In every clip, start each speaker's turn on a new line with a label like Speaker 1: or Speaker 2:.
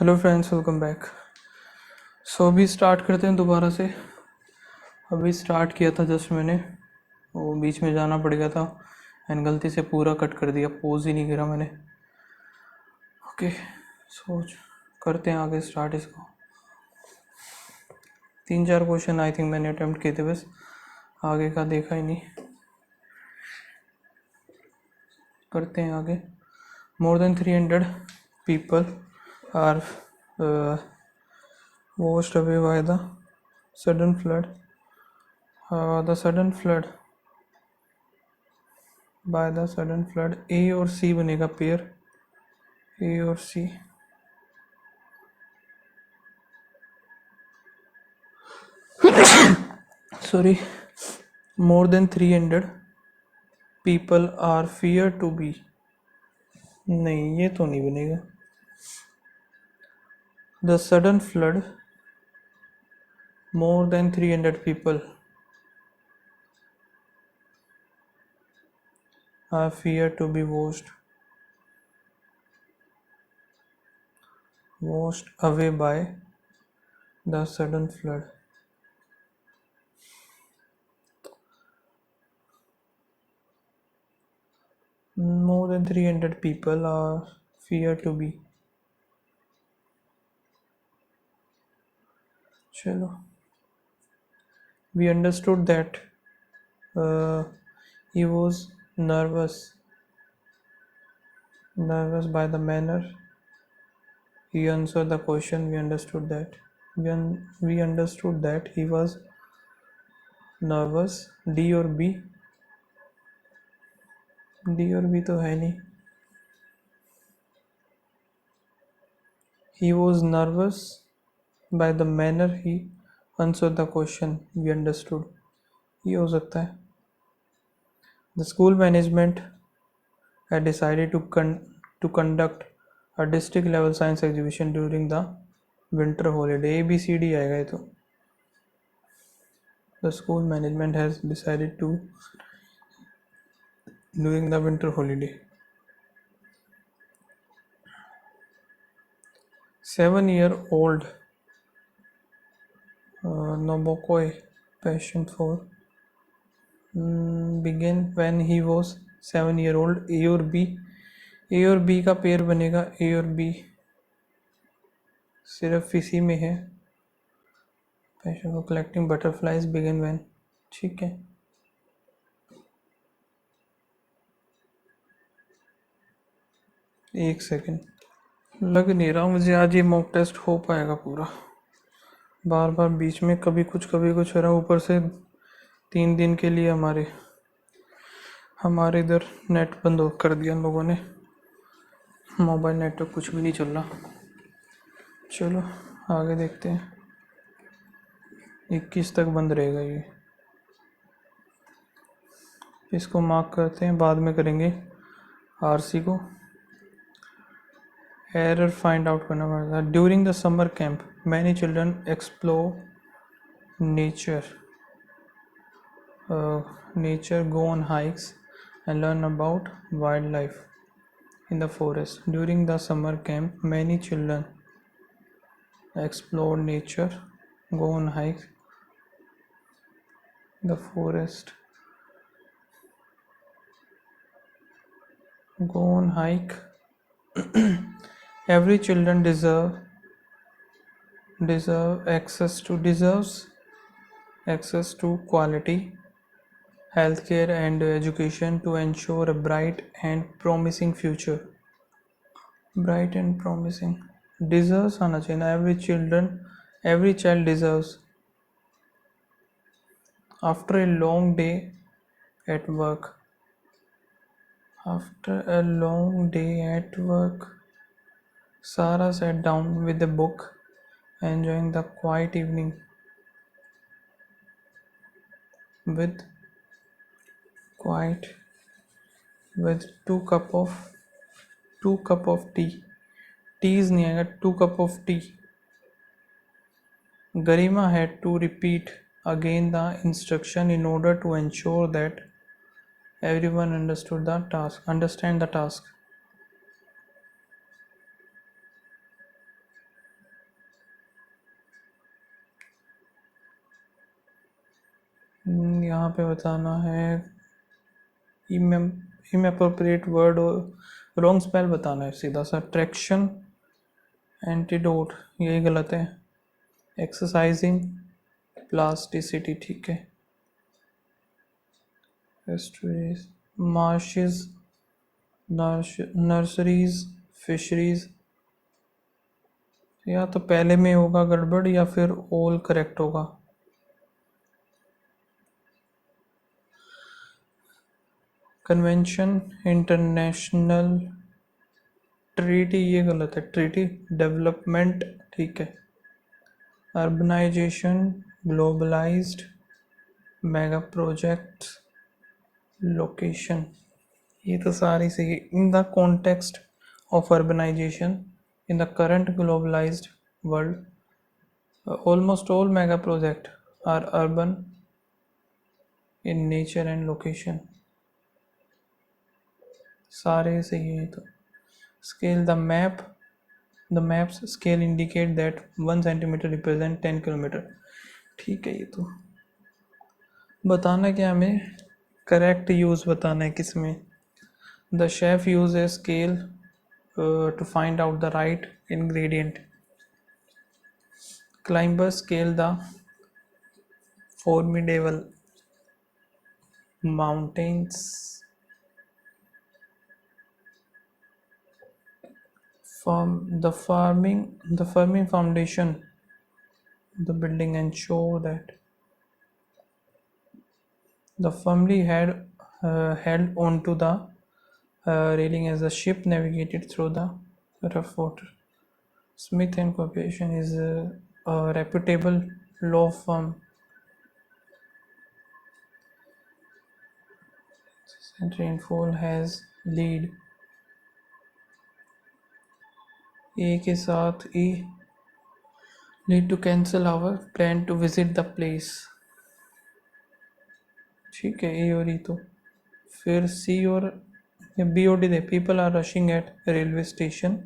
Speaker 1: Hello friends, welcome back. अभी start करते हैं दोबारा से। अभी स्टार्ट किया था जस्ट मैंने, वो बीच में जाना पड़ गया था एंड गलती से पूरा कट कर दिया, पोज ही नहीं करा मैंने। ओके, सोच करते हैं आगे स्टार्ट इसको। 3-4 क्वेश्चन आई थिंक मैंने अटेम्प्ट किए थे, बस आगे का देखा ही नहीं। करते हैं आगे। More than 300 people are washed away by the sudden flood. The sudden flood A और C बनेगा पेयर, A और C। Sorry, more than 300 people are fear to be, नहीं ये तो नहीं बनेगा। The sudden flood, more than 300 people are fear to be washed away by the sudden flood. More than 300 people are fear to be, चलो। We understood that he was nervous by the manner he answered the question. We understood that he was nervous. D और B तो है नहीं। He was nervous by the manner he answered the question. We understood, ये हो सकता है। The school management had decided to conduct a district level science exhibition during the winter holiday. A B C D आएगा ये तो। The school management has decided to during the winter holiday. 7-year-old Nabokoi passion for began when he was 7-year-old. A और B का pair बनेगा। A और B सिर्फ इसी में है। Passion for collecting butterflies begin when, ठीक है। एक सेकेंड, लग नहीं रहा मुझे आज ये मॉक टेस्ट हो पाएगा पूरा। बार बार बीच में कभी कुछ हो रहा है। ऊपर से 3 दिन के लिए हमारे इधर नेट बंद कर दिया इन लोगों ने। मोबाइल नेटवर्क कुछ भी नहीं चल रहा। चलो आगे देखते हैं। 21 तक बंद रहेगा ये, इसको मार्क करते हैं, बाद में करेंगे आरसी को। एरर फाइंड आउट करना पड़ता है। During the summer camp many children explore nature, go on hikes and learn about wildlife in the forest. During the summer camp many children explore nature, go on hikes in the forest, go on hike. Every children deserves access to quality healthcare and education to ensure a bright and promising future. Bright and promising, deserves आना चाहिए ना। every child deserves. After a long day at work, Sarah sat down with a book, enjoying the quiet evening with two cup of tea. Teas नहीं आएगा, 2 cup of tea. Garima had to repeat again the instruction in order to ensure that everyone understand the task. यहाँ पे बताना है inappropriate word और wrong spell बताना है सीधा सा। ट्रैक्शन, एंटीडोट, यही गलत है। एक्सरसाइजिंग, प्लास्टिसिटी, ठीक है। Estuaries, marshes, nurseries, fisheries. या तो पहले में होगा गड़बड़ या फिर ऑल करेक्ट होगा। कन्वेंशन, इंटरनेशनल, ट्रीटी, ये गलत है। ट्रीटी, डेवलपमेंट, ठीक है। Urbanization, globalized, mega project, location, ये तो सारी सही। In the context of urbanization in the current globalized world almost all mega projects are urban in nature and location, सारे सही है। तो scale, the maps scale indicate that 1 centimeter represent 10 kilometer, ठीक है। ये तो बताना क्या हमें, करेक्ट यूज़ बताना है किसमें। The chef use a scale to find out the right ingredient. Climbers scale the formidable mountains. The farming foundation, the building ensure that the firmly had held onto the railing as the ship navigated through the rough water. Smith and Corporation is a reputable law firm. Rainfall has lead A के साथ E lead to cancel our plan to visit the place, ठीक है। ए और ई तो फिर सी और B और D दे। People are rushing at railway station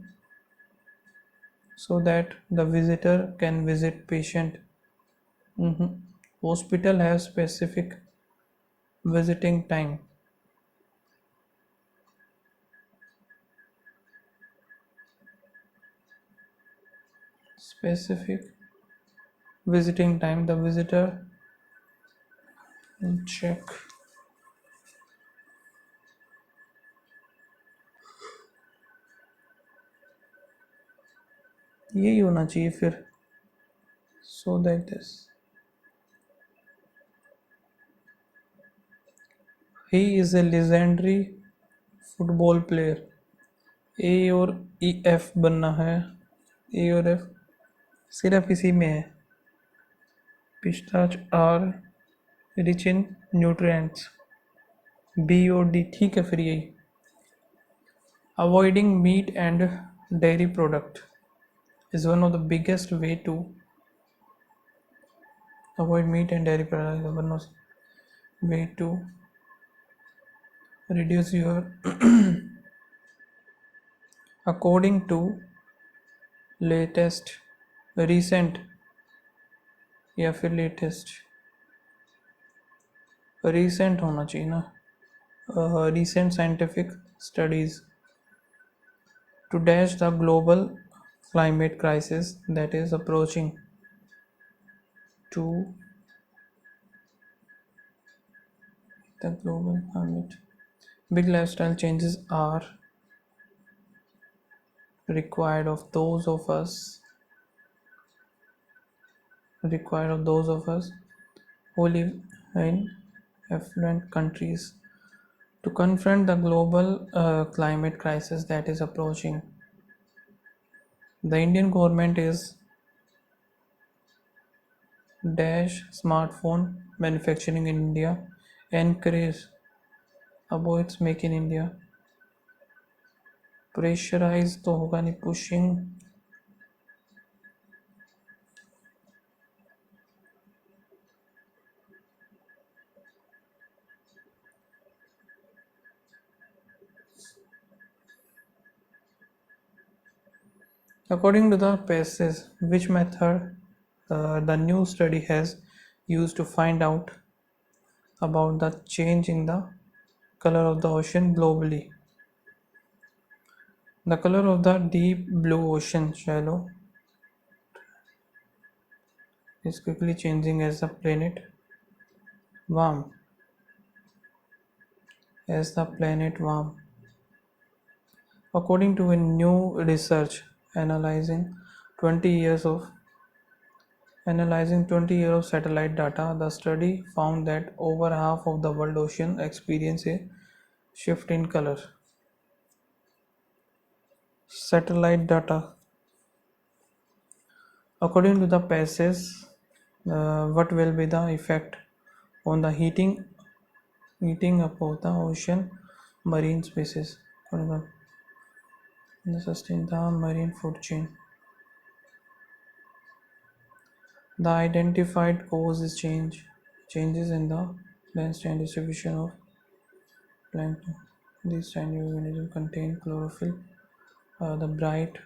Speaker 1: so that the visitor can visit patient. Hospital have specific visiting time. Specific visiting time, the visitor check. यही होना चाहिए फिर। so that this he is a legendary football player. ए और E F बनना है। ए और F सिर्फ इसी में है। Pistachios are rich in nutrients, B और डी, ठीक है फिर यही। Avoiding meat and dairy product is one of the biggest way to avoid meat and dairy products, one of way to reduce your according to latest, recent या फिर latest, recent होना चाहिए ना। recent scientific studies to dash the global climate crisis that is approaching. To the global climate, big lifestyle changes are required of those of us who live in affluent countries to confront the global climate crisis that is approaching. The Indian government is dash smartphone manufacturing in India, encourage avoids make in India. Pressurize तो होगा नहीं, pushing according to the passage, which method the new study has used to find out about the change in the color of the ocean globally. The color of the deep blue ocean shallow is quickly changing warm as the planet warm. According to a new research analyzing 20 years of analyzing 20 years of satellite data, the study found that over half of the world ocean experience a shift in color. Satellite data. According to the passage, what will be the effect on the heating up of the ocean marine species? Sustain the marine food chain. The identified cause is changes in the density and distribution of plankton. These tiny organisms contain chlorophyll, the bright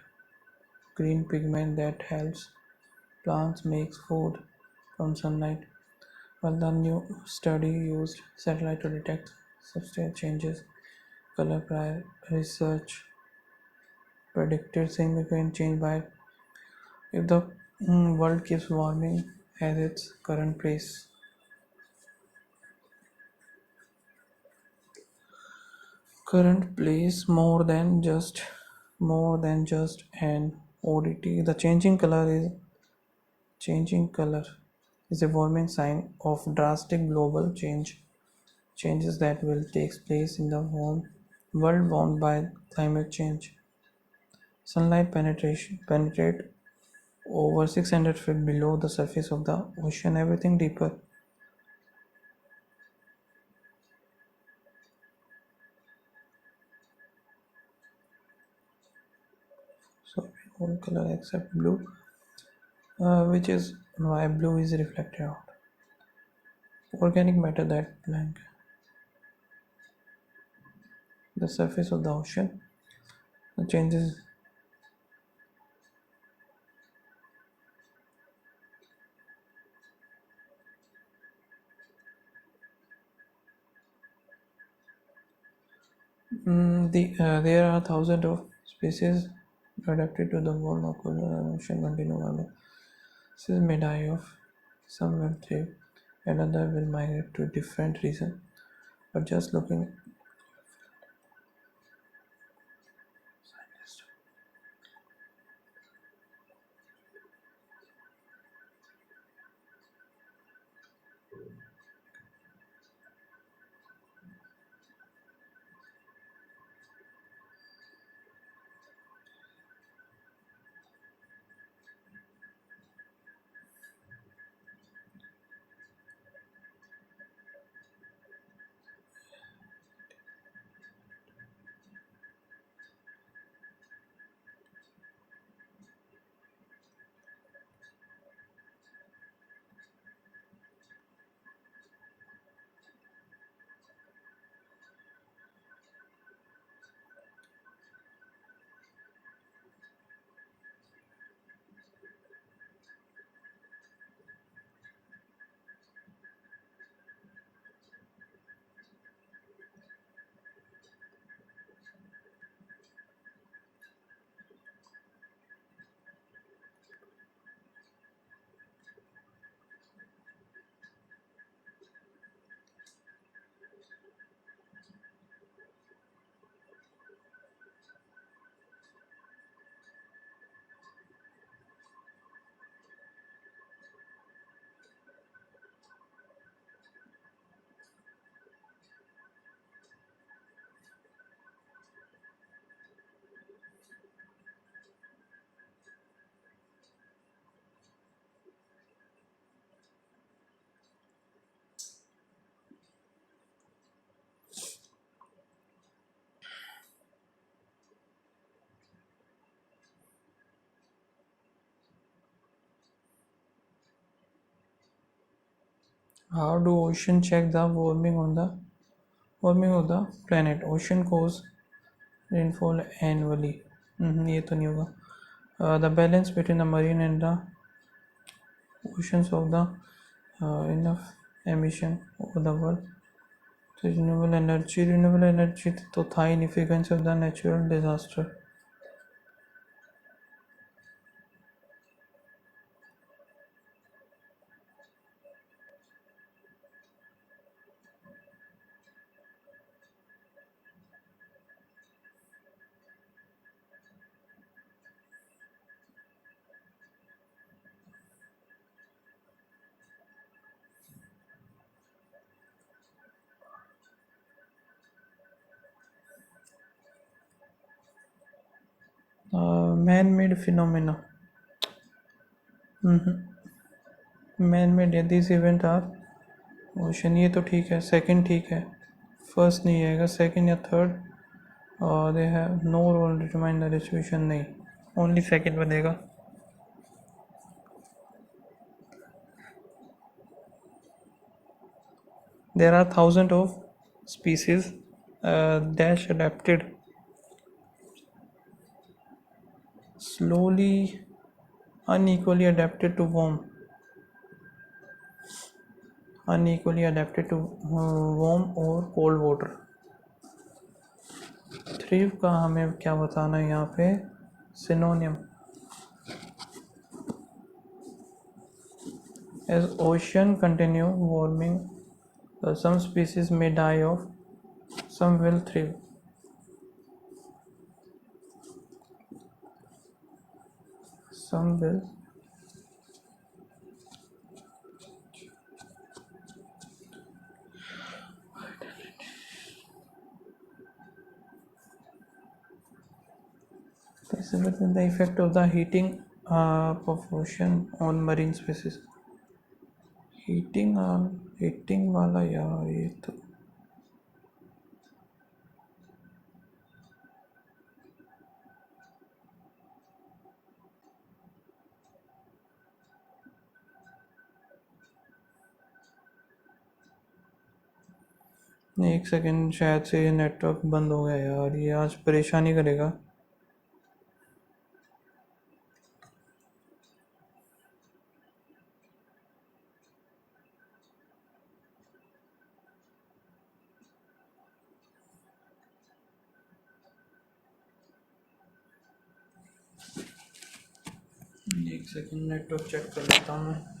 Speaker 1: green pigment that helps plants make food from sunlight. While the new study used satellite to detect substantial changes, color prior research predicted significant change by if the world keeps warming at its current pace. Current place more than just an oddity. The changing color is a warming sign of drastic global changes that will take place in the world warmed by climate change. Sunlight penetrate over 600 feet below the surface of the ocean, everything deeper. So all color except blue, which is why blue is reflected out. Organic matter that blank the surface of the ocean changes. There are thousands of species adapted to the warm or cooler ocean continue. Species may die off, some will thrive, and others will migrate to different regions. But just looking how do ocean check the warming of the planet? Ocean cause rainfall annually. ये तो नहीं होगा. The balance between the marine and the oceans of the enough emission over the world. तो renewable energy तो था ही नहीं, frequency of the natural disaster. Man made phenomena, man made या this event are ocean, ये तो ठीक है, second ठीक है, फर्स्ट नहीं आएगा, सेकंड या थर्ड। और they have no role determine the distribution, नहीं, ओनली सेकंड बनेगा। There are thousands of species dash adapted slowly, unequally adapted to warm, warm or cold water। Thrive का हमें क्या बताना है यहाँ पे, सिनोनियम। As ocean continue warming, some species may die off, some will thrive। some will This is the effect of the heating of ocean on marine species। Heating वाला यार, ये तो एक सेकंड, शायद से ये नेटवर्क बंद हो गया यार, ये आज परेशानी करेगा। एक सेकंड, नेटवर्क चेक कर लेता हूँ मैं।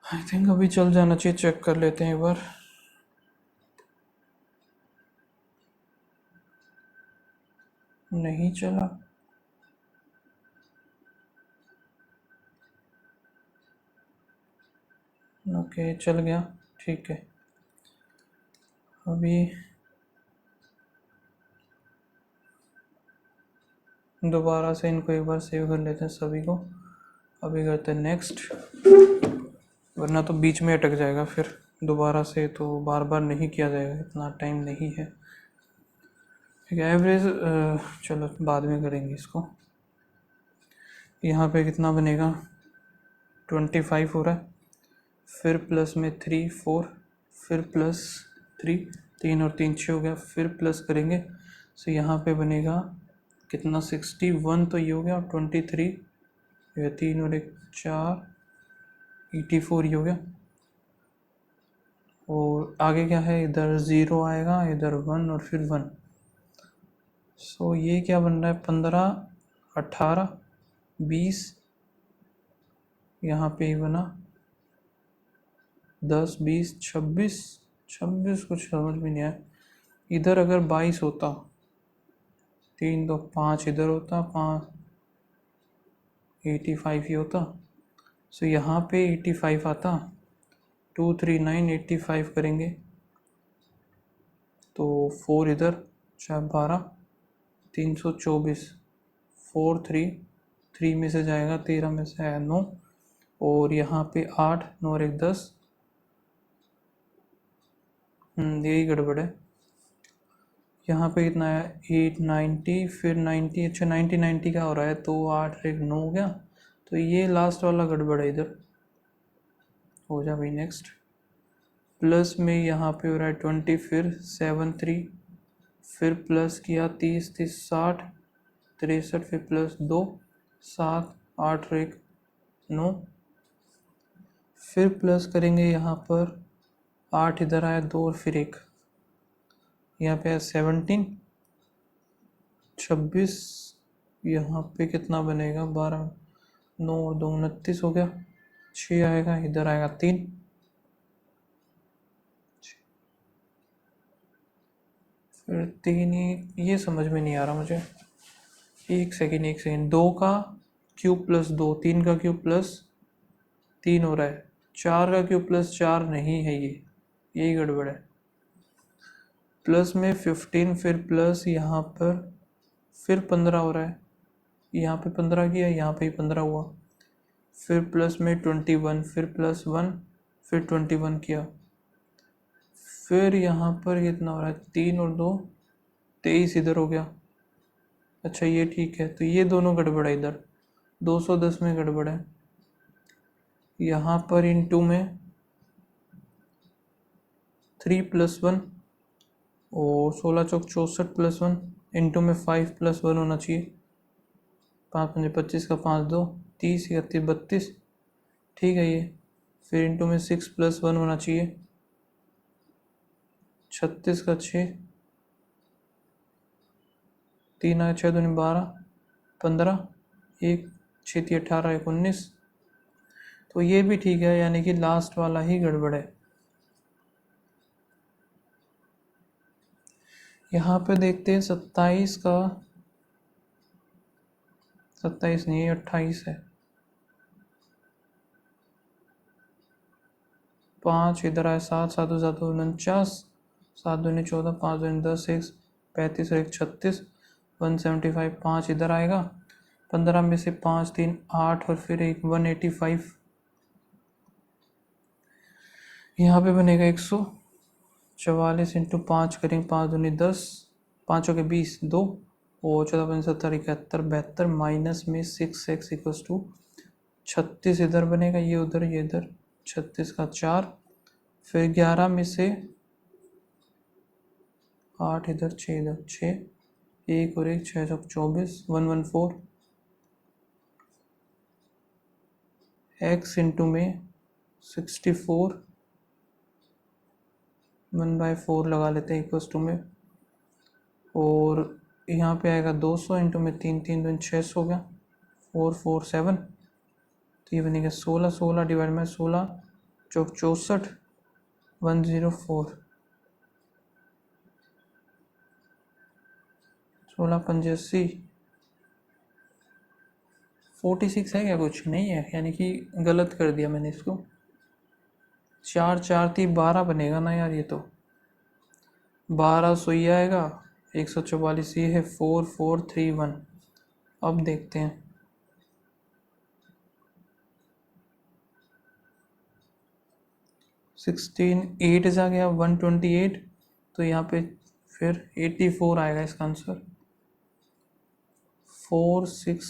Speaker 1: आई थिंक अभी चल जाना चाहिए, चेक कर लेते हैं एक बार। नहीं चला, ओके चल गया, ठीक है। अभी दोबारा से इनको एक बार सेव कर लेते हैं सभी को। अभी करते हैं नेक्स्ट, वरना तो बीच में अटक जाएगा फिर दोबारा से, तो बार बार नहीं किया जाएगा, इतना टाइम नहीं है। ठीक है, एवरेज चलो बाद में करेंगे इसको। यहाँ पे कितना बनेगा, 25 हो रहा है, फिर प्लस में 3 4, फिर प्लस 3, 3 और 3 6 हो गया, फिर प्लस करेंगे, तो यहाँ पे बनेगा कितना, 61 तो ये हो गया, 23, ये 3 और 1 4, 84 ये हो गया। और आगे क्या है, इधर 0 आएगा, इधर 1 और फिर 1। सो ये क्या बन रहा है, 15 18 20 यहाँ पे ही बना 10 20 26 26 कुछ समझ में नहीं आया। इधर अगर 22 होता, 3 2 5 इधर होता, 5 85 ही होता। सो यहाँ पे 85 आता, 2 3 9 85 करेंगे तो 4 इधर, 4 12 324, 4 3 3 में से जाएगा, 13 में से आया 9, और यहाँ पे 8 9 और 1 10। यही गड़बड़ है। यहाँ पे कितना है 890, फिर 90, अच्छा 90 90 का हो रहा है तो 8 और 1 9 हो गया। तो ये लास्ट वाला गड़बड़ है, इधर हो जा भाई। नेक्स्ट प्लस में यहाँ पे हो रहा है 20, फिर 7 3, फिर प्लस किया 30 30 60 63, फिर प्लस 2 7 8 और 1 9, फिर प्लस करेंगे यहाँ पर 8 इधर आया 2 और फिर 1, यहाँ पे है 17 26, यहाँ पे कितना बनेगा 12 9 और 2 29 हो गया, 6 आएगा, इधर आएगा 3, फिर 3 ही, ये समझ में नहीं आ रहा मुझे। एक सेकेंड 2 का क्यूब प्लस 2, 3 का क्यूब प्लस 3 हो रहा है, 4 का क्यूब प्लस 4 नहीं है, ये यही गड़बड़ है। प्लस में 15, फिर प्लस यहाँ पर फिर 15 हो रहा है, यहाँ पे 15 किया, यहाँ पे ही 15 हुआ, फिर प्लस में 21, फिर प्लस 1, फिर 21 किया, फिर यहाँ पर कितना हो रहा है 3 और 2 23 इधर हो गया। अच्छा ये ठीक है, तो ये दोनों गड़बड़ है, इधर 210 में गड़बड़ है। यहाँ पर इनटू में 3 + 1 और 16 चौक 64 + 1 इंटू में 5 + 1 होना चाहिए, 5 5 25 का 5 2 30 31 32, ठीक है ये। फिर इंटू में 6 + 1 होना चाहिए, 36 का 6, 3 आया 6 दूनी 12 15, 1 6 3 18 1 19, तो ये भी ठीक है, यानी कि लास्ट वाला ही गड़बड़ है। यहाँ पे देखते हैं 27 का, 27 नहीं है 28 है, 5 इधर आया 7 7 7 49, 7 दूनी 14 5 दूनी 10 1 35 और 1 36, 175, 5 इधर आएगा, 15 में से 5 3 8 और फिर एक 185, यहाँ पे बनेगा 144 इंटू 5 करेंगे, 5 दूनी 10 5 के 20 2 और 14 5 70 71 72, माइनस में 6x = 36 इधर बनेगा, ये उधर ये इधर, 36 का 4, फिर 11 में से 8 इधर 6 इधर 6, 1 और 1 6 चौक 24, 114, x इंटू में 64 1/4 लगा लेते हैं इक्वल में, और यहाँ पे आएगा 200 इंटू में 3 3 2 600 हो गया, 447, तो ये बनेगा 16 16 डिवाइड में 16 चौक 64 104, 16 पंजे 80, 46 है क्या, कुछ नहीं है, यानी कि गलत कर दिया मैंने इसको, 4 4 थी 12 बनेगा ना यार, ये तो 12 सही आएगा, 144 ये है, 4431। अब देखते हैं 16 8 जा गया 128, तो यहाँ पे फिर 84 आएगा इसका आंसर, 4 6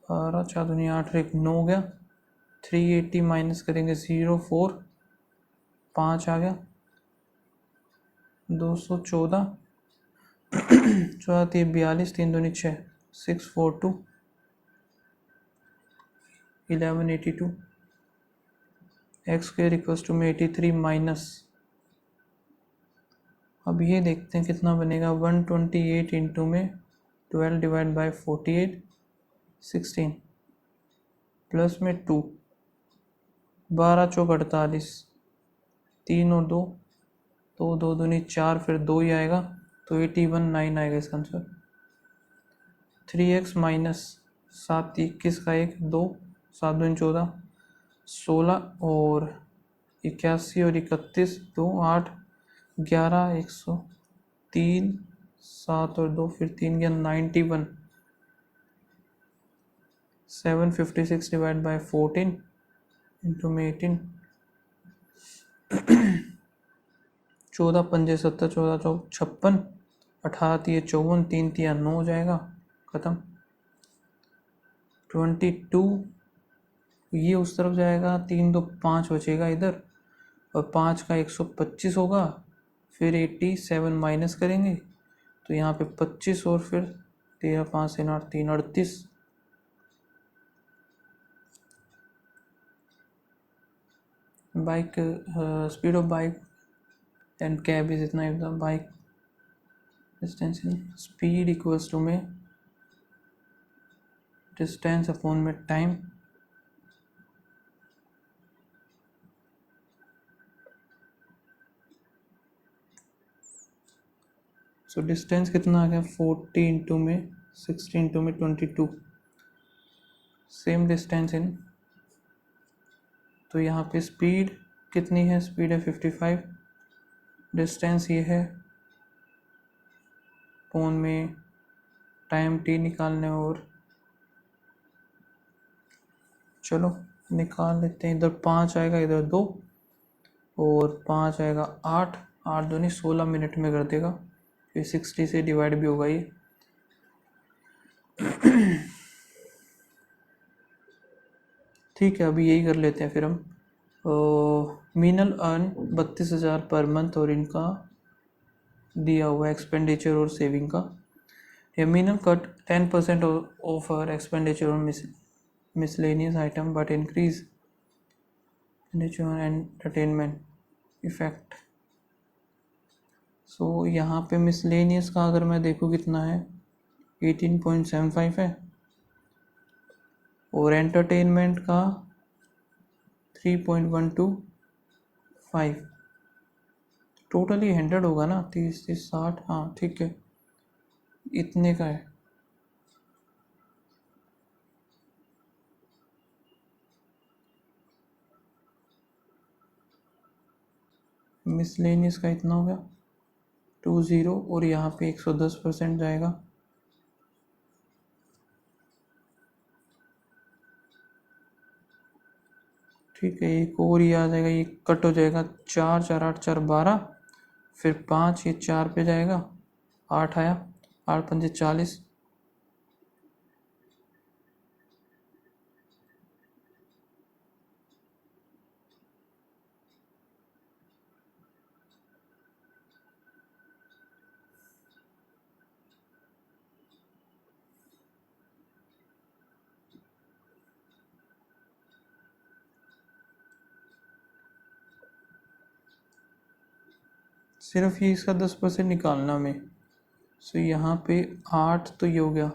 Speaker 1: 12 4 दुनिया 8 1 9 हो गया, 380 माइनस करेंगे 0 4 5 आ गया, 214 14 42 3 दूनी 6 642 1182, x² में 83 माइनस, अब ये देखते हैं कितना बनेगा, 128 इंटू में 12 डिवाइड बाई 48 16, प्लस में 2, 12 चौक 48, 3 और 2, तो 2 दूनी 4, फिर 2 ही आएगा, तो 81 आएगा इसका आंसर। 3x माइनस 7 21 का 1 2, 7 दूनी 14, 16 और 81 और 31 2 8 11 103, 7 और 2 फिर 3 गया 91, 756 डिवाइड बाई 14 इंटू में 18, 14 पंजे 70, 14 चौक 56, 18 3 54, 3 3 9 हो जाएगा, ख़त्म। 22 ये उस तरफ जाएगा, 3 2 5 बचेगा इधर, और 5 का 125 होगा, फिर 87 माइनस करेंगे तो यहाँ पे 25 और फिर 13 5 से 8 3 38। Bike speed of bike and cab is इतना, एकदम bike distance speed equals to में डिस्टेंस अपॉन में टाइम, सो डिस्टेंस कितना आ गया 40 इंटू में 60 इंटू में 22, सेम डिस्टेंस इन, तो यहाँ पे स्पीड कितनी है, स्पीड है 55, डिस्टेंस ये है, फोन में टाइम टी निकालने, और चलो निकाल लेते हैं। इधर 5 आएगा, इधर 2, और 5 आएगा 8, 8 दूनी 16 मिनट में कर देगा, फिर 60 से डिवाइड भी होगा ये। ठीक है, अभी यही कर लेते हैं फिर हम। मीनल अर्न 32,000 पर मंथ, और इनका दिया हुआ एक्सपेंडिचर और सेविंग का। Meenal cut 10% of her expenditure on miscellaneous item but increase expenditure on entertainment effect। सो यहाँ पे मिसलेनियस का अगर मैं देखूँ कितना है 18.75 है, और एंटरटेनमेंट का 3.125, टोटली 100 होगा ना, 30 30 60, हाँ ठीक है, इतने का है। मिसलेनियस का इतना हो गया 20, और यहाँ पे 110% जाएगा, ठीक है। एक और ये आ जाएगा, ये कट हो जाएगा, 4 4 8 4 12, फिर 5 ये 4 पे जाएगा, 8 आया, 8 पंजे 40, सिर्फ ये इसका 10% निकालना हमें। सो यहाँ पे 8 तो ये हो गया,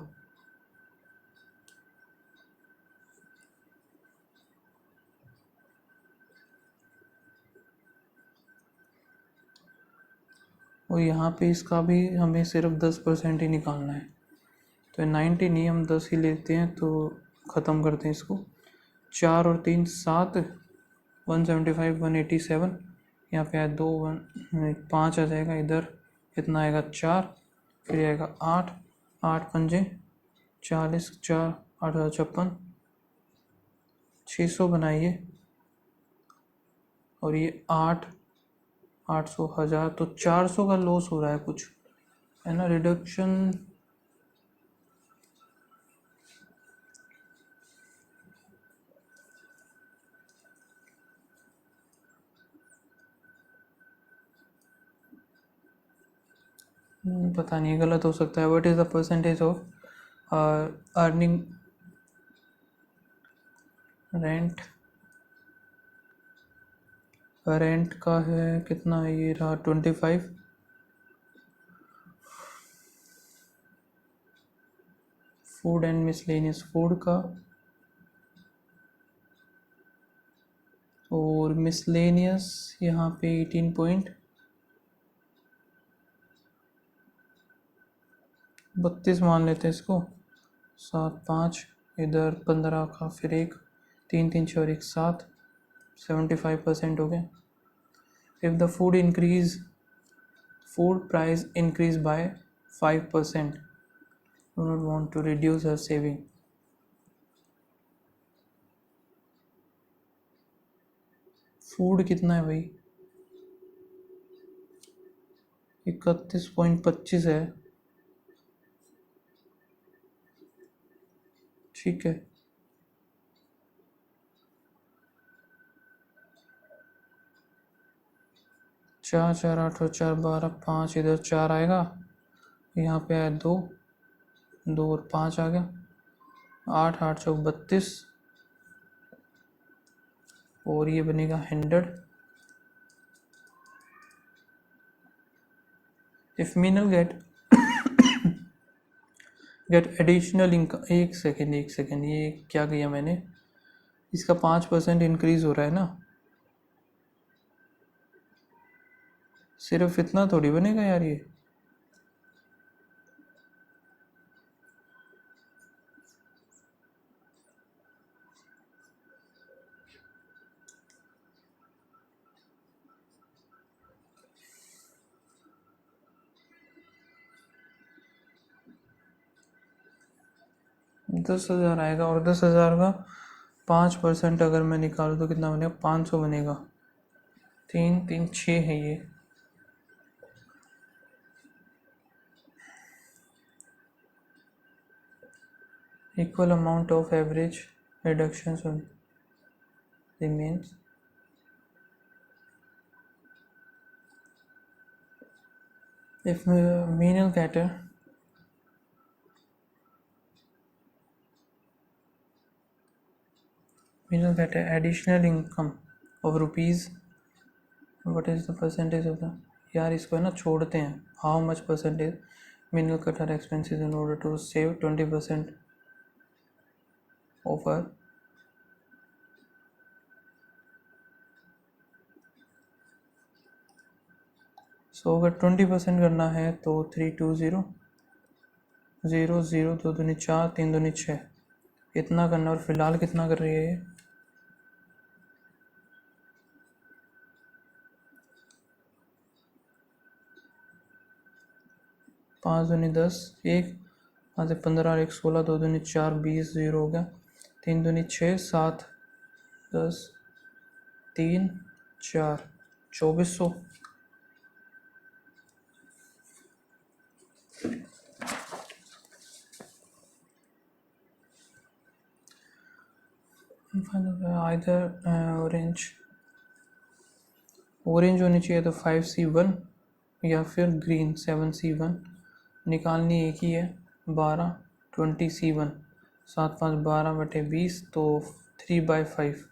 Speaker 1: और यहाँ पे इसका भी हमें सिर्फ 10% ही निकालना है, तो 90 नहीं, हम 10 ही लेते हैं, तो ख़त्म करते हैं इसको। 4 और 3 7, 175 187, यहाँ पे आया 2 1 5 आ जाएगा, इधर कितना आएगा 4, फिर आएगा 8, 8 पंजे 40, 4 8 56, 600 बनाइए, और ये 8 800 1000, तो 400 का लॉस हो रहा है कुछ, है ना, रिडक्शन। पता नहीं, गलत हो सकता है। What is the percentage of earning rent, rent का है कितना है, ये रहा 25, फूड एंड मिसलेनियस, फूड का और मिसलेनियस यहाँ पे 18 पॉइंट 32 मान लेते हैं इसको, 7 5 इधर 15 का, फिर एक 3 3 6 और एक 7, 75% हो गया. If the food price increase by 5%, do not want to reduce her saving. Food कितना है भाई, 31.25 है. ठीक है, 4 4 8 और 4 12, 5 इधर 4 आएगा, यहाँ पे आया 2 2 और 5 आ गया, 8 8 चौक 32 और ये बनेगा 100. If Minal get additional income, एक सेकेंड, ये क्या किया मैंने, इसका 5% इंक्रीज हो रहा है ना, सिर्फ इतना थोड़ी बनेगा यार ये. दस हज़ार आएगा और 10,000 का 5% अगर मैं निकालूँ तो कितना बनेगा, 500 बनेगा. 3 3 6 है ये. Equal amount of average reductions remains. If Minal get additional income of rupees, what is the percentage of the, यार इसको है ना छोड़ते हैं. How much percentage Minal cut her expenses in order to save 20% of her. सो अगर 20% करना है तो 3 2 0 0 0 2 दूनी 4 3 दूनी 6 इतना करना. और फिलहाल कितना कर रही है, 5 दूनी 10, 1 यहाँ से 15 और 1 16, 2 दूनी 4 20 0 हो गया, 3 दूनी 6 7 10 3 4 2400. इधर ऑरेंज होनी चाहिए तो 5C1 या फिर ग्रीन 7C1. निकालनी एक ही है, 12 20C1, 7 5 12 बटे 20 तो 3/5.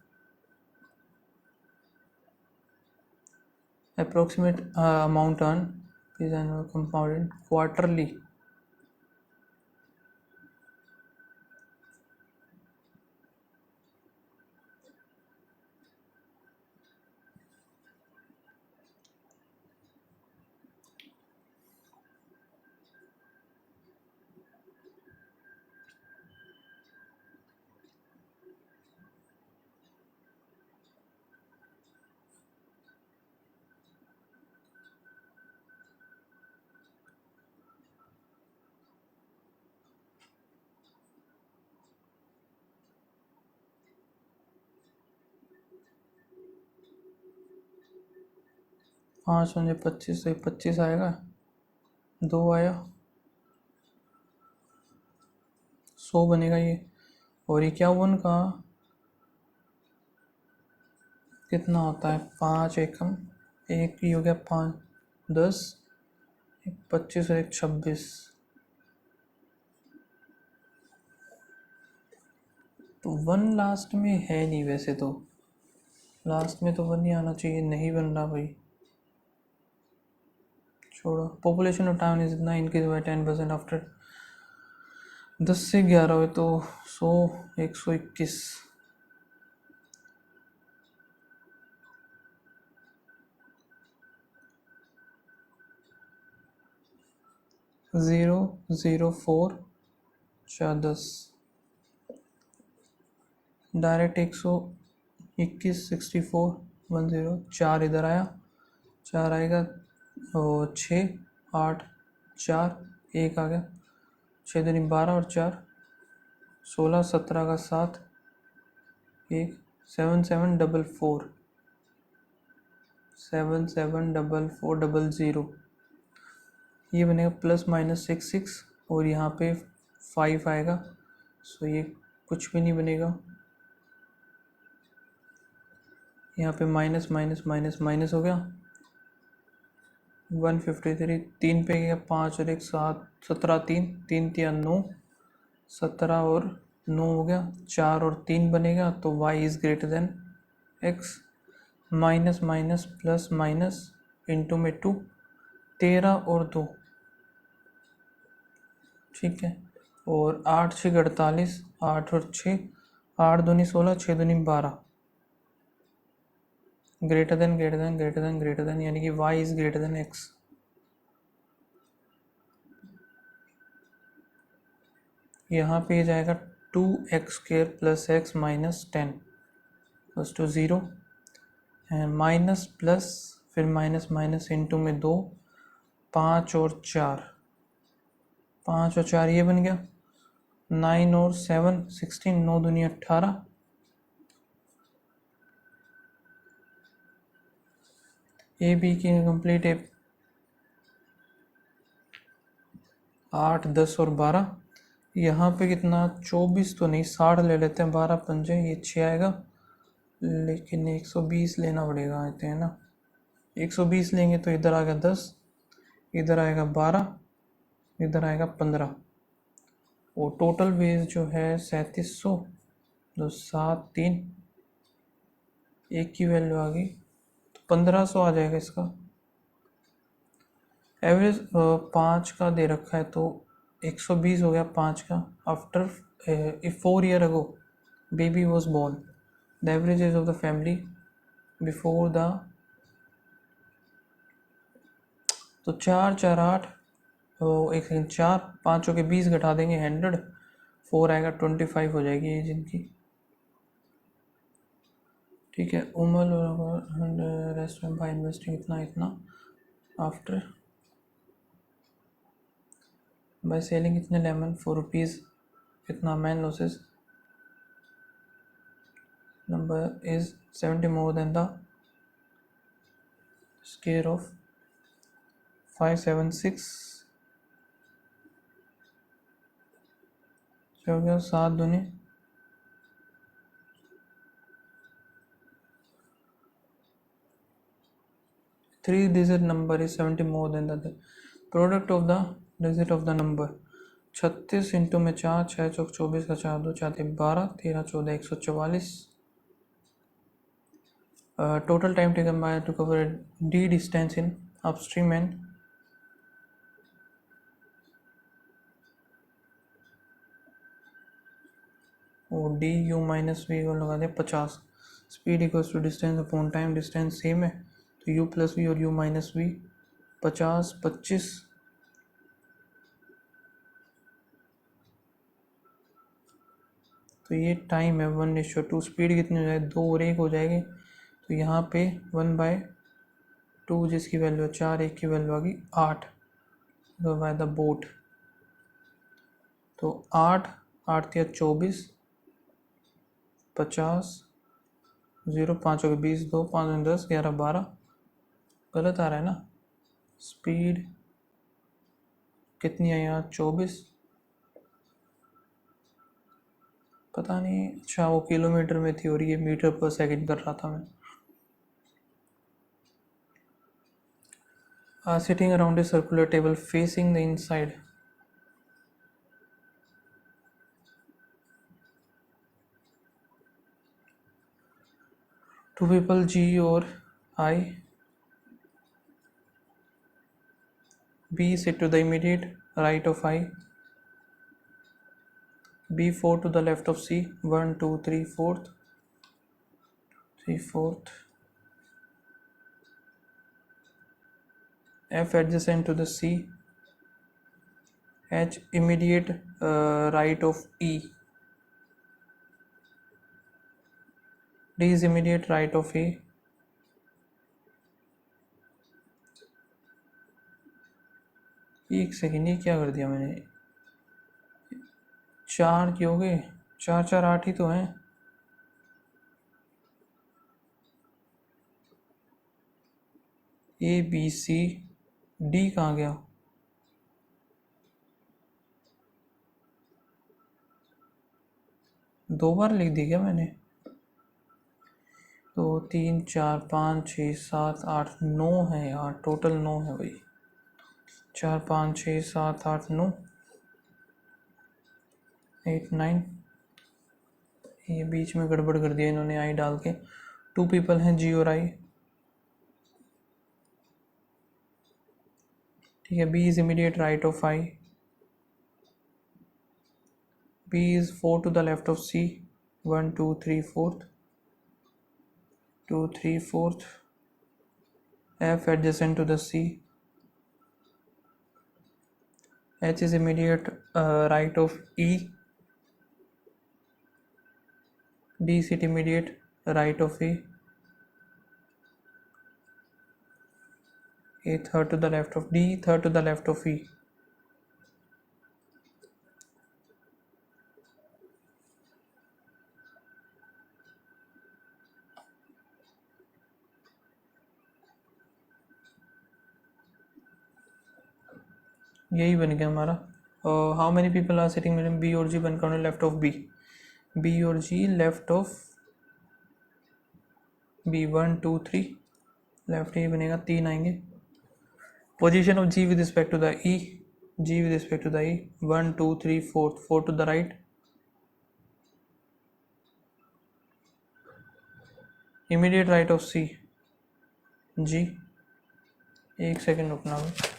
Speaker 1: Approximate amount earned is annual compounded quarterly. पाँच 25 से 25 आएगा, 2 आया, 100 बनेगा ये. और 51 का कितना होता है, 5 एकम, एक ही हो गया 5 10, 25 और 1 26. तो 1 लास्ट में है नहीं, वैसे तो लास्ट में तो 1 ही आना चाहिए, नहीं बन रहा भाई, छोड़ो. पॉपुलेशन ऑफ टाउन इज इतना इंक्रीज बाय 10% आफ्टर 10 से 11 हुए तो 100 121. 0 0 4 4 10 डायरेक्ट 121 64 10 4 इधर आया, 4 आएगा और 6 8 4 1 आ गया, 6 दूनी 12 और 4 16 17 का 7 1 7 7 4 4 7 7 4 4 0 ये बनेगा प्लस माइनस 6 6 और यहाँ पे 5 आएगा, सो ये कुछ भी नहीं बनेगा, यहाँ पे माइनस माइनस माइनस माइनस हो गया 153 3 पे गया 5 और 1 7 17 3 3 3 9 17 और 9 हो गया, 4 और 3 बनेगा तो y is greater than x, minus minus plus minus into में 2 13 और 2 ठीक है, और 8 6 48 8 और 6 8 दूनी 16 6 दूनी 12 greater than greater than greater than greater than यानी कि y is greater than x। यहाँ पे जाएगा 2x² plus x minus 10 plus two 0 and minus plus फिर माइनस माइनस इंटू में 2 5 और 4 5 और 4 ये बन गया 9 और 7 16 9 दूनी 18 ए बी की कंप्लीट है 8 10 और 12 यहाँ पे कितना 24 तो नहीं 60 ले लेते हैं 12 पंजे ये 6 आएगा, लेकिन 120 लेना पड़ेगा आते हैं ना, 120 लेंगे तो इधर आ गया 10 इधर आएगा 12 इधर आएगा 15 और टोटल बेस जो है 3700 तो 7 3 एक की वैल्यू आ गई तो 1500 आ जाएगा इसका एवरेज। 5 का दे रखा है तो 120 हो गया 5 का, after 4 year ago baby was born the average age of the family before the, तो 4 4 8 एक सेकेंड 4 5 के 20 घटा देंगे 100 4 आएगा 25 हो जाएगी एज इनकी, ठीक है। उमर रेस्टोरेंट बाय इन्वेस्टिंग इतना इतना आफ्टर बाय सेलिंग इतने लेमन 4 रुपीज़ इतना man losses number is 70 more than the square of 576 हो गया 7 दूनी 3 digit number is 70 more than the product of the digit of the number 36 into में 4 6 चौक 24 का 4 2 4 12 13 14 144 total time taken by to cover d distance in upstream and और D U minus V को लगा दें 50 speed equals to distance upon time, distance same है तो U plus V और U minus V 50 25 तो ये टाइम है 1:2, स्पीड कितनी हो जाएगी 2 और 1 हो जाएगी तो यहाँ पे 1/2 जिसकी वैल्यू 4 1 की वैल्यू आ गई 8 बाय द बोट, तो 8 8 या 24 50 0 5 हो गए 20 2 5 10 11 12 गलत आ रहा है ना, स्पीड कितनी है यहाँ 24 पता नहीं, अच्छा वो किलोमीटर में थी और ये मीटर पर सेकंड कर रहा था मैं। Sitting around a circular table facing the inside, two people G or I, B sit to the immediate right of I, B 4 to the left of C, 1 2 3 4th 3 4th, F adjacent to the C, H immediate right of E. D is immediate right of A. एक second, ये क्या कर दिया मैंने, 4 क्यों हो गए, 4 4 8 ही तो हैं। A B C D कहाँ गया, दो बार लिख दी क्या मैंने, 2 3 4 5 6 7 8 9 है यार, टोटल 9 है भाई, 4 5 6 7 8 9 8 9, ये बीच में गड़बड़ कर दिया इन्होंने आई डाल के। 2 पीपल हैं G और I, ठीक है। B is immediate right of I. B is 4 to the left of C. 1 2 3 4th, 2 3 4th. F adjacent to the C. H is immediate right of E. D is immediate right of A. A third to the left of D, third to the left of E. यही बन गया हमारा। How many people are sitting between B और G, one corner left of B। B और G left of B, 1 2 3, left ही बनेगा, 3 आएंगे। Position of G with respect to the E, G with respect to the E, 1 2 3 4, 4 to the right, immediate right of C, G। एक second रुकना भाई।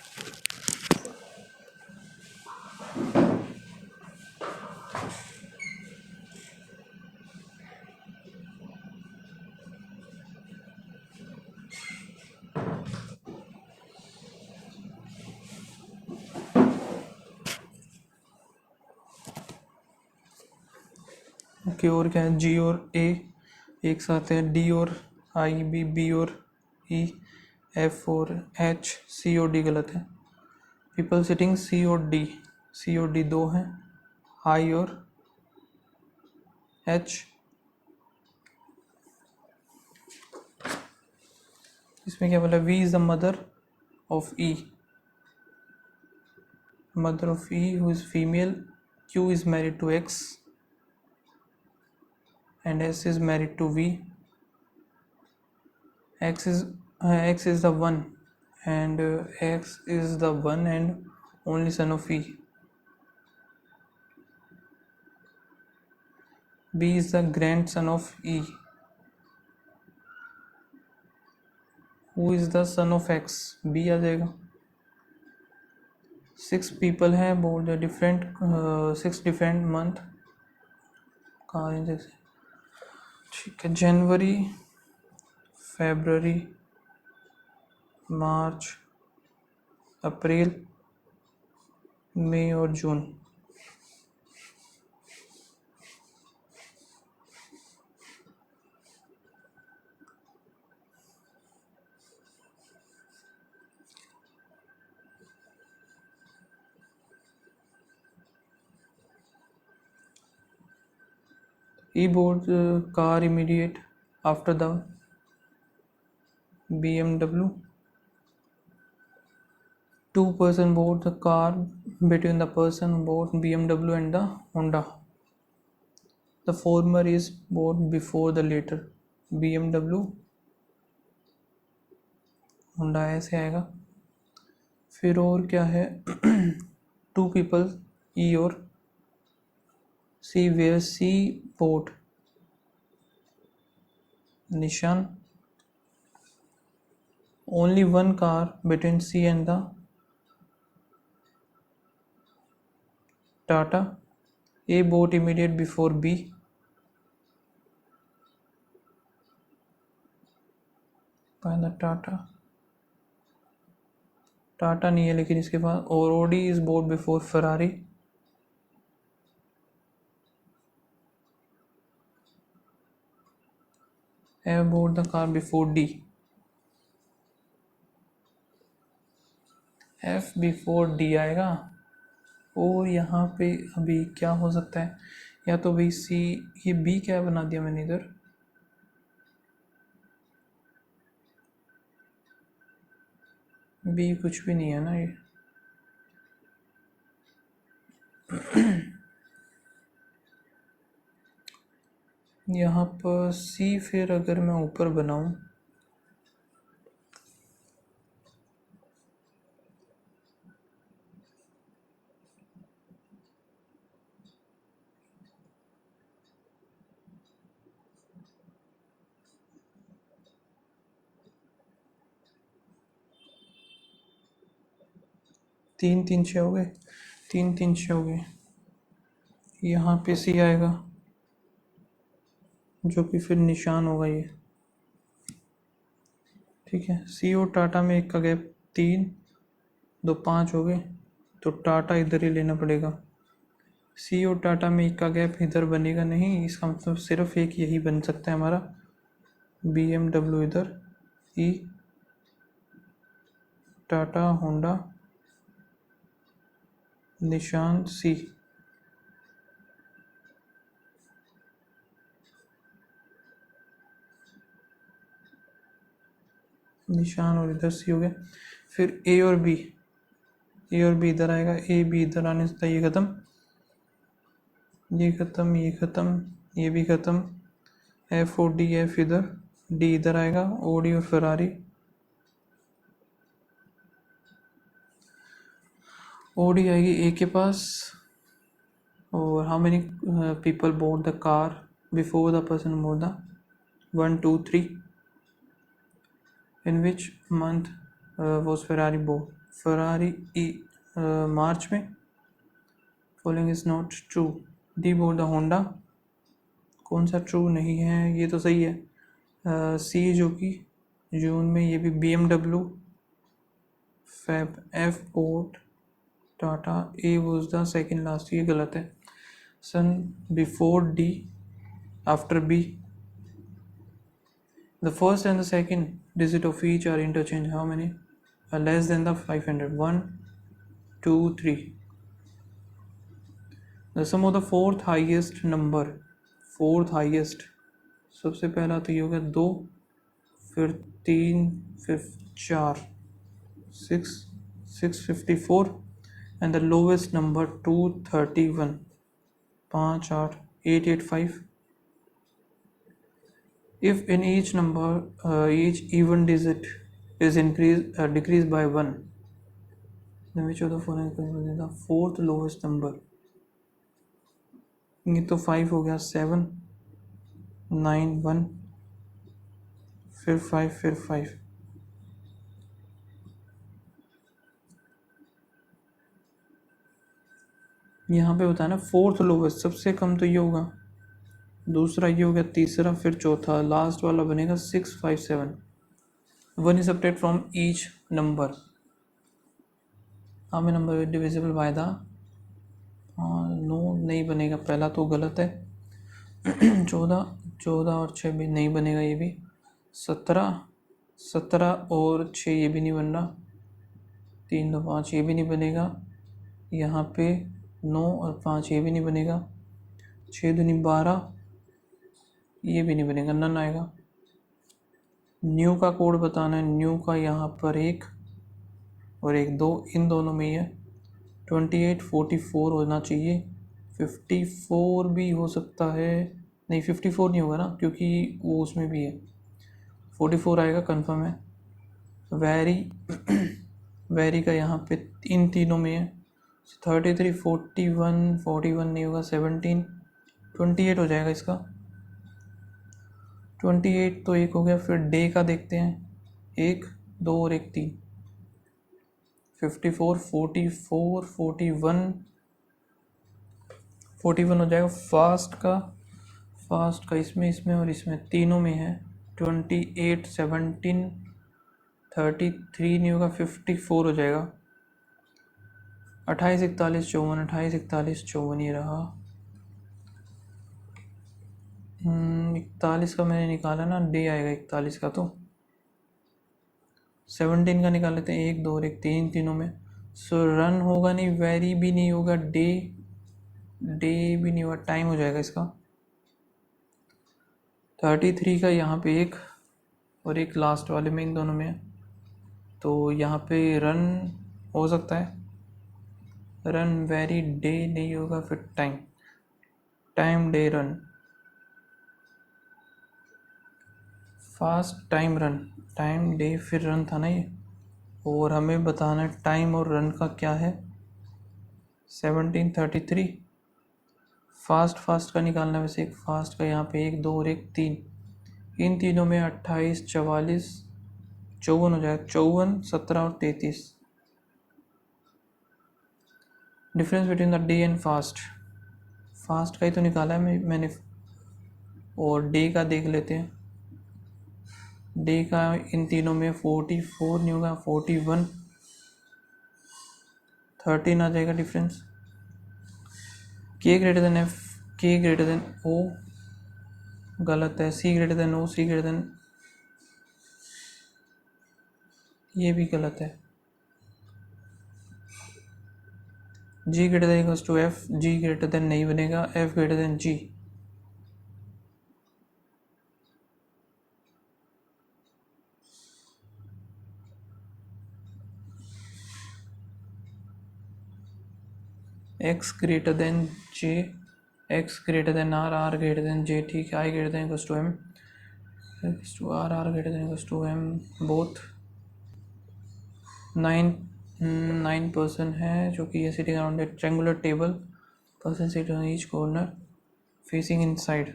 Speaker 1: Okay, और क्या है, G और A एक साथ है, D और I, B और E, F और H, C और D गलत है। पीपल सिटिंग C और D दो हैं, I और H। इसमें क्या बोला, V is the mother of E, mother of E who is female, Q is married to X and S is married to V। X is the one and X is the one and only son of E। B is the grandson of E, who is the son of X, B आ जाएगा। 6 people हैं, बोल the different 6 different month, कहाँ जैसे, ठीक है, जनवरी, फरवरी, मार्च, अप्रैल, मई और जून। E board car immediate after the BMW, 2 person board the car between the person board BMW and the Honda, the former is board before the later, BMW Honda ऐसे आएगा। फिर और क्या है, 2 people E और C where C board Nissan, only one car between C and the Tata, A boat immediate before B, by the Tata Tata नहीं है लेकिन इसके पास, और OD is board before Ferrari. Have board the car before D. F before D आएगा। और यहाँ पे अभी क्या हो सकता है, या तो भाई सी, ये बी क्या बना दिया मैंने इधर, बी कुछ भी नहीं है ना ये। यहाँ पर सी, फिर अगर मैं ऊपर बनाऊँ, तीन तीन छः हो गए, तीन तीन छः हो गए। यहाँ पे सी आएगा जो कि फिर निशान होगा ये, ठीक है। सी और टाटा में एक का गैप 3, 2 5 हो गए, तो टाटा इधर ही लेना पड़ेगा। सी और टाटा में एक का गैप इधर बनेगा नहीं, इसका मतलब सिर्फ एक यही बन सकता है हमारा, BMW इधर, ई टाटा होंडा निशान सी। निशान और इधर सी हो गया। फिर ए और बी, ए और बी इधर आएगा, ए बी इधर आने से ये ख़त्म, ये ख़त्म, ये ख़त्म, ये भी ख़त्म। एफ और डी, एफ इधर, डी इधर आएगा, ओडी और फरारी। ओडी आएगी ए के पास। और how many people board the car before the person board the, 1 2 3। In which month was Ferrari board, Ferrari March में। Following is not true. D board the Honda, कौन सा ट्रू नहीं है, ये तो सही है। सी जो कि जून में, ये भी BMW Feb. F board Tata, A was the second last, ये गलत है। सन before D after B, the first and the second digit of each are interchange. How many are less than the 500? 1 2 3। the sum of the fourth highest number, fourth highest, सबसे पहला तो ये हो गया 2, फिर 3, फिर 4, 6 654, and the lowest number 231, 5 8 885। if in each number each even digit is decreased by 1, then which of the following is the fourth lowest number? ये तो 5 हो गया, 7 9 1, फिर 5, फिर 5। यहाँ पे बताना फोर्थ लोवेस्ट, सबसे कम तो ये होगा, दूसरा ये हो गया, तीसरा, फिर चौथा, लास्ट वाला बनेगा 6 5 7। 1 is subtracted from each number, how many number divisible by the, no नहीं बनेगा, पहला तो गलत है। 14 14 और 6 भी नहीं बनेगा, ये भी 17 17 और 6 ये भी नहीं बन रहा, 3 2 5 ये भी नहीं बनेगा, यहाँ पे 9 और 5 ये भी नहीं बनेगा, 6 दूनी 12 ये भी नहीं बनेगा, नन आएगा। न्यू का कोड बताना है, न्यू का यहाँ पर 1 और 1 2, इन दोनों में ही है। 28 44 होना चाहिए, 54 भी हो सकता है, नहीं 54 नहीं होगा ना क्योंकि वो उसमें भी है, 44 आएगा कंफर्म है। वेरी वेरी का यहाँ पे इन तीनों में है, 33 41 41 नहीं होगा, 17 28 हो जाएगा इसका, 28 तो एक हो गया। फिर डे का देखते हैं, 1 2 और 1 3, 54 44 41 हो जाएगा। फास्ट का इसमें और इसमें तीनों में है, 28 17 33 नहीं होगा, 54 हो जाएगा। 28 41 54, 28 41 54 ये रहा। 41 का मैंने निकाला ना, डे आएगा 41 का, तो 17 का निकाल लेते हैं, 1 2 और 1 3 तीनों में। सो रन होगा नहीं, वेरी भी नहीं होगा, डे भी नहीं होगा, टाइम हो जाएगा इसका। 33 का यहाँ पे एक और एक लास्ट वाले में, इन दोनों में, तो यहाँ पे रन हो सकता है, रन वेरी डे नहीं होगा, फिर time day run, fast time run, time day फिर रन था ना ये, और हमें बताना है टाइम और रन का क्या है। 1733 फास्ट का निकालना है वैसे, एक फास्ट का यहाँ पे 1 2 और 1 3, इन तीनों में 28 44 54 हो जाएगा, 54 17 और 33। Difference between the day and fast का ही तो निकाला है मैंने, और डे का देख लेते हैं। डे का इन तीनों में 44 नहीं होगा, 41 13 आ जाएगा difference. K greater than F, K greater than O गलत है, C greater than O, C greater than, ये भी गलत है। G greater than equals to F, G greater than नहीं बनेगा, F greater than G. X greater than J, X greater than R, R greater than J, ठीक है। I greater than equals to M, equals to R, R greater than equals to M, both 9% है, जो कि ये sitting around a triangular table, person sit on each corner facing inside.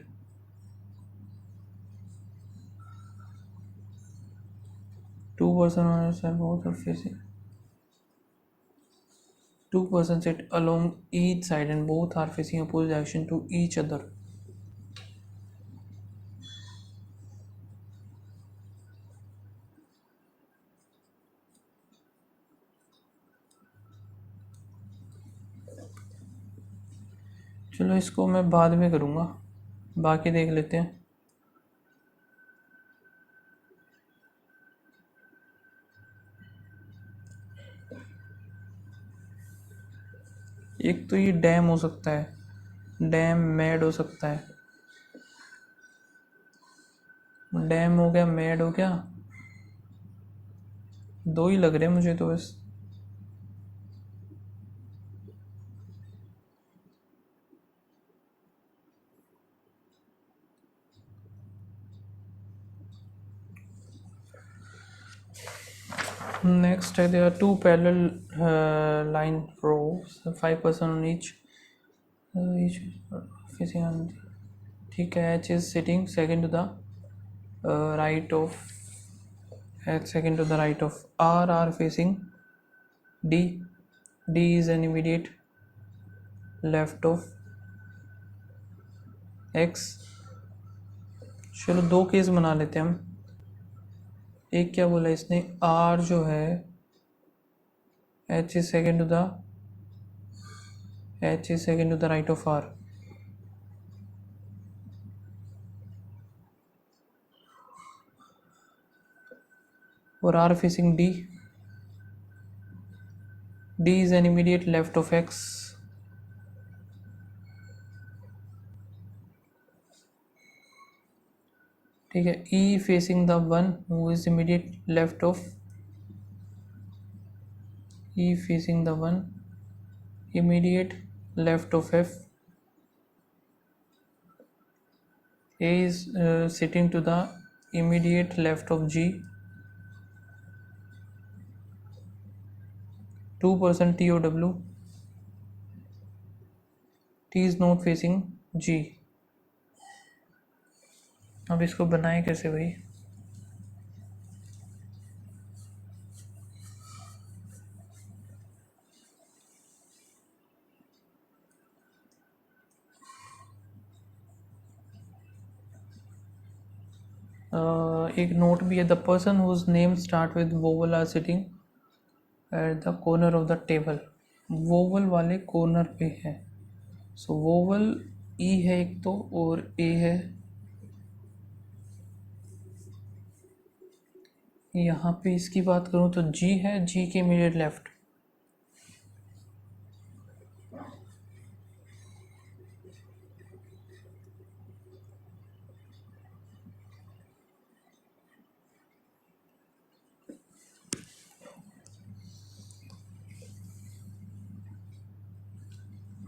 Speaker 1: Two person both are facing. 2 persons sit along each side and both are facing opposite direction to each other. चलो इसको मैं बाद में करूँगा, बाकी देख लेते हैं। एक तो ये डैम हो सकता है, डैम मैड हो सकता है, डैम हो गया, मैड हो गया, दो ही लग रहे हैं मुझे तो बस। Next, there are two parallel line rows, 5% on each facing on. ठीक है, H is sitting second to the right of, H second to the right of R facing D, D is an immediate left of X। चलो दो case बना लेते हैं हम। एक क्या बोला इसने, R जो है H is second to the right of R, और R facing D, D is an immediate left of X। ठीक है, E facing the one who is immediate left of, E facing the one immediate left of F। A is sitting to the immediate left of G। 2% TOW, T is not facing G। अब इसको बनाए कैसे भाई? एक note भी है, the person whose name start with vowel are sitting at the corner of the table. Vowel वाले corner पे है, सो वोवल ई है एक तो, और ए है यहाँ पे। इसकी बात करूँ तो जी है, जी के इमीडिएट लेफ्ट।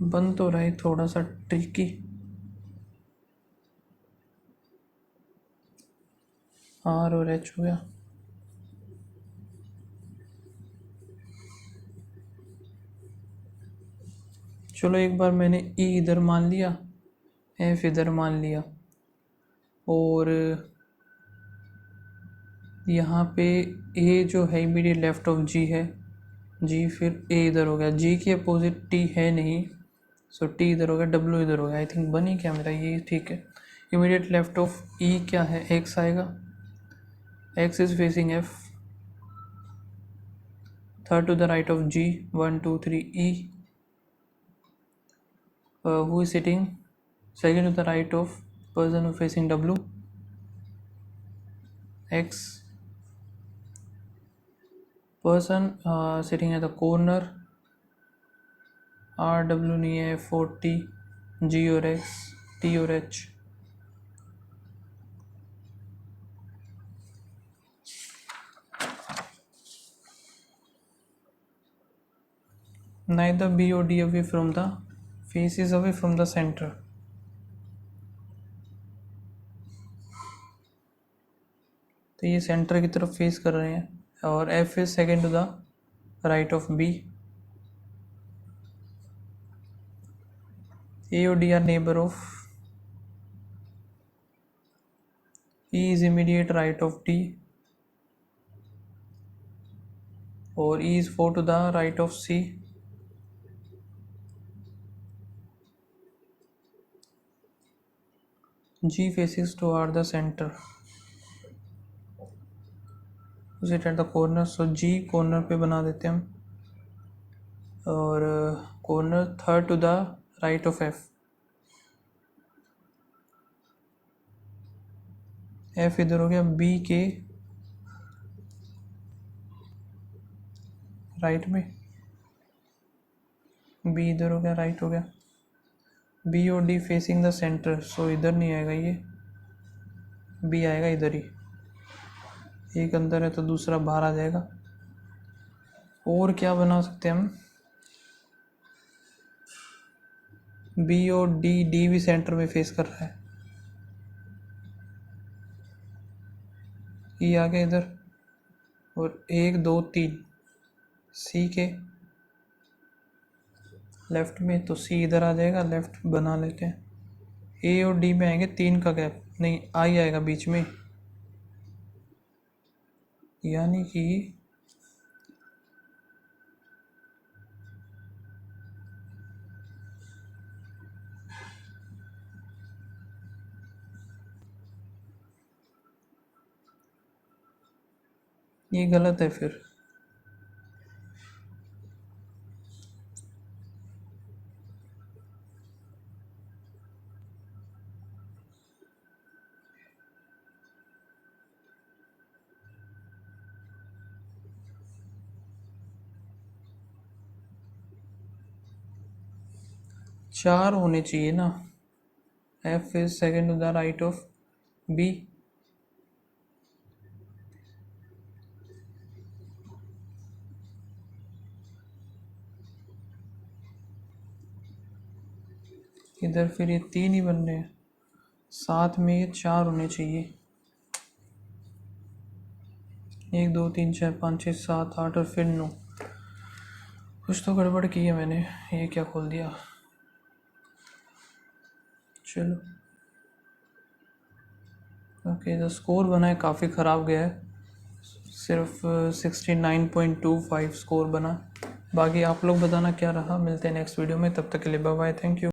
Speaker 1: बन तो रहा है थोड़ा सा ट्रिकी। आर और एच हो गया। चलो एक बार मैंने ई इधर मान लिया, एफ इधर मान लिया, और यहाँ पे ए जो है इमीडिएट लेफ्ट ऑफ जी है, जी फिर ए इधर हो गया, जी के अपोजिट टी है नहीं, सो टी इधर हो गया, डब्ल्यू इधर हो गया। आई थिंक बनी क्या मेरा ये, ठीक है। इमीडिएट लेफ्ट ऑफ ई क्या है, एक्स आएगा, X is facing F, third to the right of G, 1 2 3 E, who is sitting second to the right of person who facing W, X, person sitting at the corner, R W नहीं है, 40 G और X, T और H। neither B or D away from the face is away from the center। तो ये centre की तरफ face कर रहे हैं, और F is second to the right of B। A और D are neighbor of E is immediate right of D, और E is 4 to the right of C। G faces toward the center, sit at the corner, so G corner पे बना देते हैं हम, और corner third to the right of F। F इधर हो गया, B के राइट में, B इधर हो गया, राइट हो गया। B और D फेसिंग द सेंटर, सो इधर नहीं आएगा ये, B आएगा इधर ही। एक अंदर है तो दूसरा बाहर आ जाएगा। और क्या बना सकते हैं हम, B और D भी सेंटर में फेस कर रहा है, E आ गया इधर, और 1 2 3 C के लेफ्ट में, तो C इधर आ जाएगा, लेफ्ट बना लेते हैं। A और D में आएंगे 3 का गैप, नहीं I आएगा बीच में, यानी कि ये गलत है फिर। चार होने चाहिए ना, F is second to the right of B। इधर फिर ये 3 ही बन रहे हैं, साथ में ये 4 होने चाहिए, 1 2 3 4 5 6 7 8 और फिर 9। कुछ तो गड़बड़ की है मैंने, ये क्या खोल दिया। चलो ओके, जो स्कोर बना है काफ़ी ख़राब गया है, सिर्फ 69.25 स्कोर बना। बाकी आप लोग बताना क्या रहा। मिलते हैं नेक्स्ट वीडियो में, तब तक के लिए बाय बाय, थैंक यू।